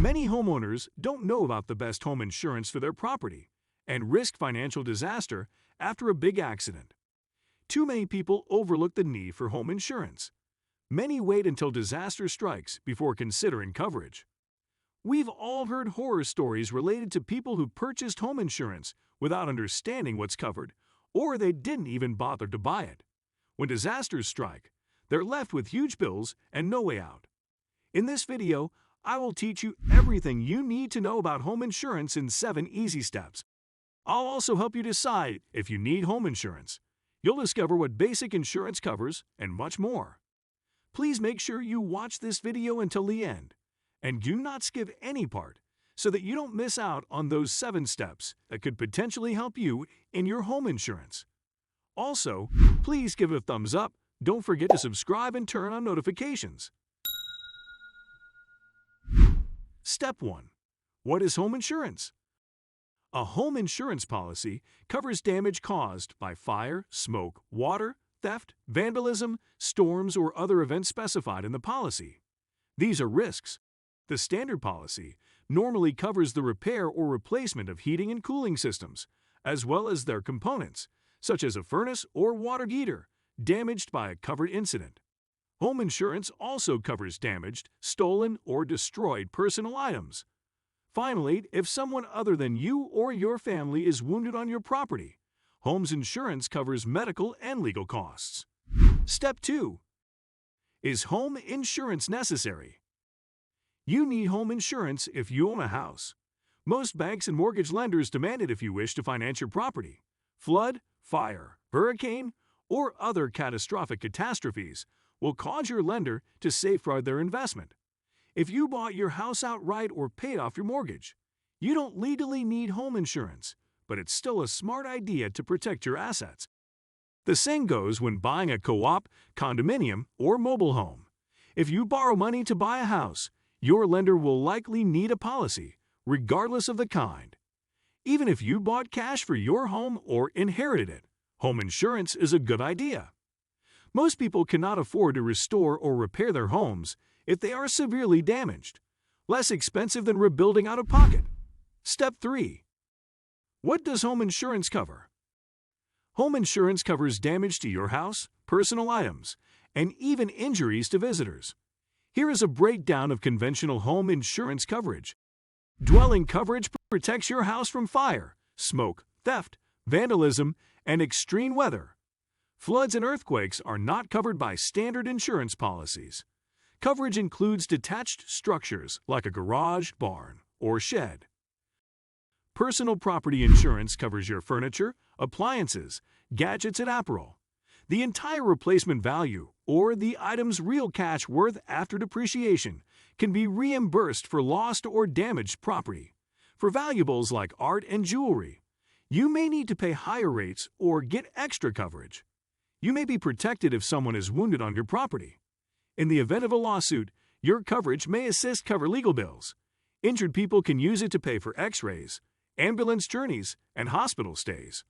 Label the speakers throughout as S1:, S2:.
S1: Many homeowners don't know about the best home insurance for their property and risk financial disaster after a big accident. Too many people overlook the need for home insurance. Many wait until disaster strikes before considering coverage. We've all heard horror stories related to people who purchased home insurance without understanding what's covered, or they didn't even bother to buy it. When disasters strike, they're left with huge bills and no way out. In this video, I will teach you everything you need to know about home insurance in 7 easy steps. I'll also help you decide if you need home insurance. You'll discover what basic insurance covers and much more. Please make sure you watch this video until the end, and do not skip any part so that you don't miss out on those 7 steps that could potentially help you in your home insurance. Also, please give it a thumbs up. Don't forget to subscribe and turn on notifications. Step 1. What is home insurance? A home insurance policy covers damage caused by fire, smoke, water, theft, vandalism, storms, or other events specified in the policy. These are risks. The standard policy normally covers the repair or replacement of heating and cooling systems, as well as their components, such as a furnace or water heater, damaged by a covered incident. Home insurance also covers damaged, stolen, or destroyed personal items. Finally, if someone other than you or your family is wounded on your property, home insurance covers medical and legal costs. Step 2. Is home insurance necessary? You need home insurance if you own a house. Most banks and mortgage lenders demand it if you wish to finance your property. Flood, fire, hurricane, or other catastrophic catastrophes will cause your lender to safeguard their investment. If you bought your house outright or paid off your mortgage, you don't legally need home insurance, but it's still a smart idea to protect your assets. The same goes when buying a co-op, condominium, or mobile home. If you borrow money to buy a house, your lender will likely need a policy, regardless of the kind. Even if you bought cash for your home or inherited it, home insurance is a good idea. Most people cannot afford to restore or repair their homes if they are severely damaged, less expensive than rebuilding out of pocket. Step 3. What does home insurance cover? Home insurance covers damage to your house, personal items, and even injuries to visitors. Here is a breakdown of conventional home insurance coverage. Dwelling coverage protects your house from fire, smoke, theft, vandalism, and extreme weather. Floods and earthquakes are not covered by standard insurance policies. Coverage includes detached structures like a garage, barn, or shed. Personal property insurance covers your furniture, appliances, gadgets, and apparel. The entire replacement value, or the item's real cash worth after depreciation, can be reimbursed for lost or damaged property. For valuables like art and jewelry, you may need to pay higher rates or get extra coverage. You may be protected if someone is wounded on your property. In the event of a lawsuit, your coverage may assist cover legal bills. Injured people can use it to pay for x-rays, ambulance journeys, and hospital stays.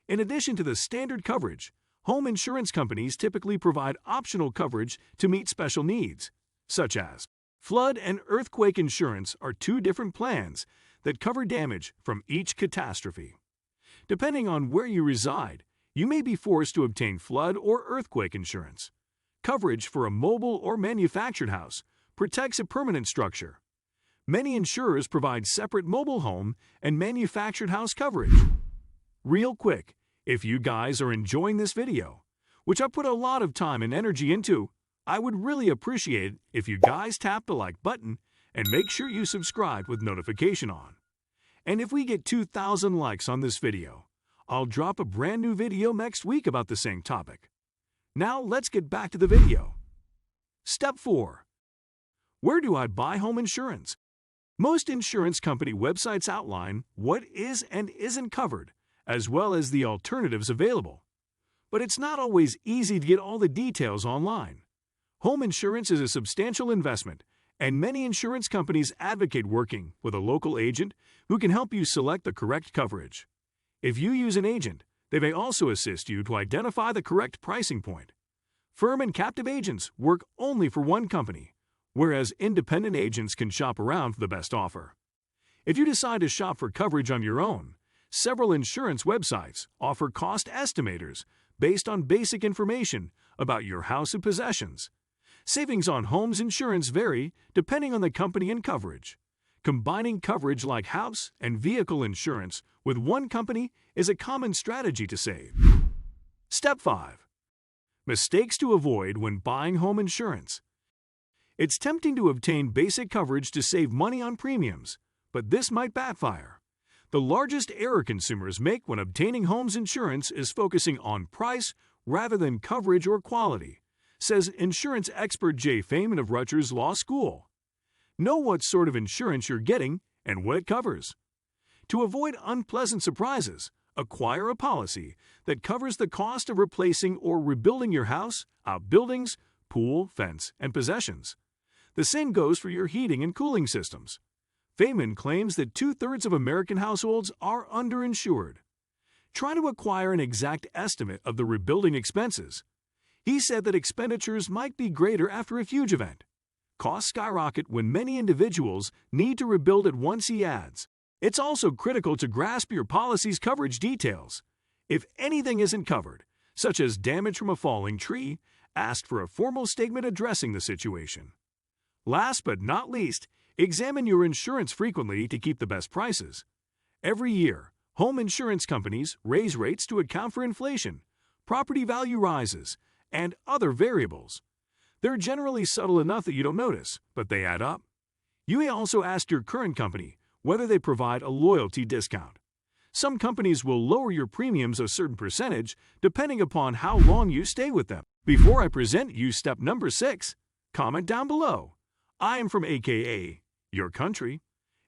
S1: In addition to the standard coverage, home insurance companies typically provide optional coverage to meet special needs, such as flood and earthquake insurance are 2 different plans that cover damage from each catastrophe. Depending on where you reside, you may be forced to obtain flood or earthquake insurance. Coverage for a mobile or manufactured house protects a permanent structure. Many insurers provide separate mobile home and manufactured house coverage. Real quick, if you guys are enjoying this video, which I put a lot of time and energy into, I would really appreciate it if you guys tap the like button and make sure you subscribe with notification on. And if we get 2,000 likes on this video, I'll drop a brand new video next week about the same topic. Now let's get back to the video. Step 4. Where do I buy home insurance? Most insurance company websites outline what is and isn't covered, as well as the alternatives available. But it's not always easy to get all the details online. Home insurance is a substantial investment, and many insurance companies advocate working with a local agent who can help you select the correct coverage. If you use an agent, they may also assist you to identify the correct pricing point. Firm and captive agents work only for one company, whereas independent agents can shop around for the best offer. If you decide to shop for coverage on your own, several insurance websites offer cost estimators based on basic information about your house and possessions. Savings on homes insurance vary depending on the company and coverage. Combining coverage like house and vehicle insurance with one company is a common strategy to save. Step 5. Mistakes to avoid when buying home insurance. It's tempting to obtain basic coverage to save money on premiums, but this might backfire. The largest error consumers make when obtaining home's insurance is focusing on price rather than coverage or quality, says insurance expert Jay Feynman of Rutgers Law School. Know what sort of insurance you're getting and what it covers. To avoid unpleasant surprises, acquire a policy that covers the cost of replacing or rebuilding your house, outbuildings, pool, fence, and possessions. The same goes for your heating and cooling systems. Feynman claims that 2/3 of American households are underinsured. Try to acquire an exact estimate of the rebuilding expenses. He said that expenditures might be greater after a huge event. Costs skyrocket when many individuals need to rebuild at once, he adds. It's also critical to grasp your policy's coverage details. If anything isn't covered, such as damage from a falling tree, ask for a formal statement addressing the situation. Last but not least, examine your insurance frequently to keep the best prices. Every year, home insurance companies raise rates to account for inflation, property value rises, and other variables. They're generally subtle enough that you don't notice, but they add up. You may also ask your current company whether they provide a loyalty discount. Some companies will lower your premiums a certain percentage depending upon how long you stay with them. Before I present you step number 6, comment down below. I am from AKA, your country.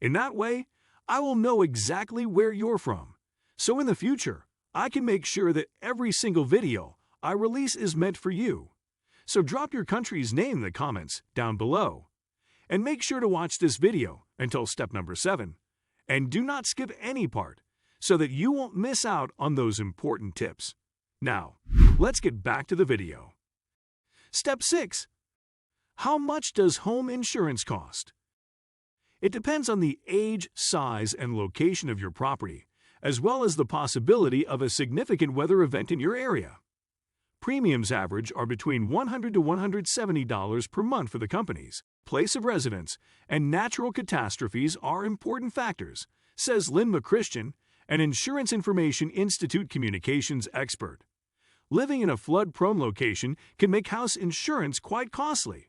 S1: In that way, I will know exactly where you're from. So in the future, I can make sure that every single video I release is meant for you. So drop your country's name in the comments down below. And make sure to watch this video until step number 7. And do not skip any part so that you won't miss out on those important tips. Now, let's get back to the video. Step 6. How much does home insurance cost? It depends on the age, size, and location of your property, as well as the possibility of a significant weather event in your area. Premiums average are between $100 to $170 per month for the companies. Place of residence and natural catastrophes are important factors, says Lynn McChristian, an Insurance Information Institute communications expert. Living in a flood-prone location can make house insurance quite costly.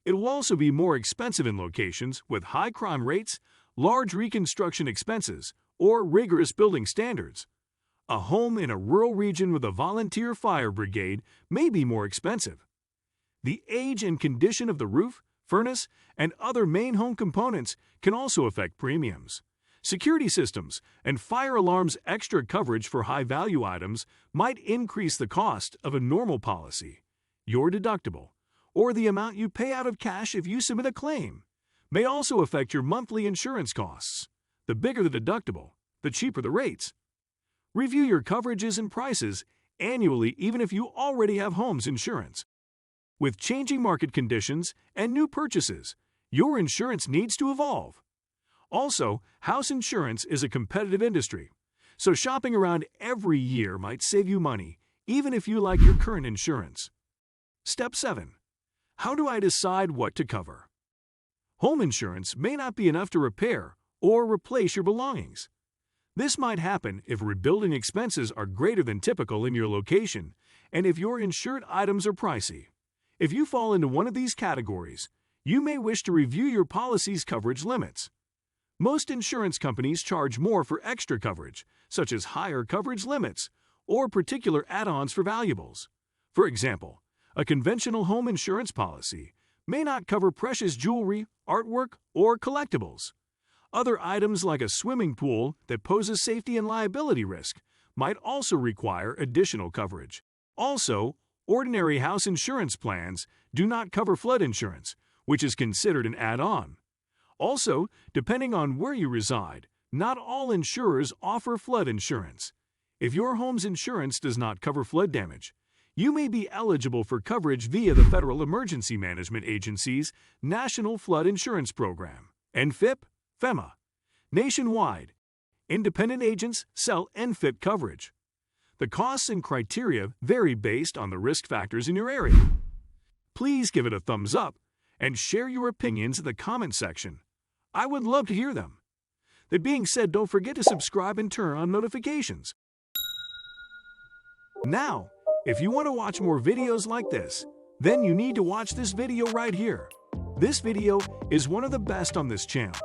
S1: It will also be more expensive in locations with high crime rates, large reconstruction expenses, or rigorous building standards. A home in a rural region with a volunteer fire brigade may be more expensive. The age and condition of the roof, furnace, and other main home components can also affect premiums. Security systems and fire alarms extra coverage for high-value items might increase the cost of a normal policy. Your deductible, or the amount you pay out of cash if you submit a claim, may also affect your monthly insurance costs. The bigger the deductible, the cheaper the rates. Review your coverages and prices annually even if you already have home's insurance. With changing market conditions and new purchases, your insurance needs to evolve. Also, house insurance is a competitive industry, so shopping around every year might save you money, even if you like your current insurance. Step 7. How do I decide what to cover? Home insurance may not be enough to repair or replace your belongings. This might happen if rebuilding expenses are greater than typical in your location and if your insured items are pricey. If you fall into one of these categories, you may wish to review your policy's coverage limits. Most insurance companies charge more for extra coverage, such as higher coverage limits or particular add-ons for valuables. For example, a conventional home insurance policy may not cover precious jewelry, artwork, or collectibles. Other items like a swimming pool that poses safety and liability risk might also require additional coverage. Also, ordinary house insurance plans do not cover flood insurance, which is considered an add-on. Also, depending on where you reside, not all insurers offer flood insurance. If your home's insurance does not cover flood damage, You may be eligible for coverage via the Federal Emergency Management Agency's National Flood Insurance Program, NFIP, FEMA. Nationwide, independent agents sell NFIP coverage. The costs and criteria vary based on the risk factors in your area. Please give it a thumbs up and share your opinions in the comment section. I would love to hear them. That being said, don't forget to subscribe and turn on notifications. Now, if you want to watch more videos like this, then you need to watch this video right here. This video is one of the best on this channel.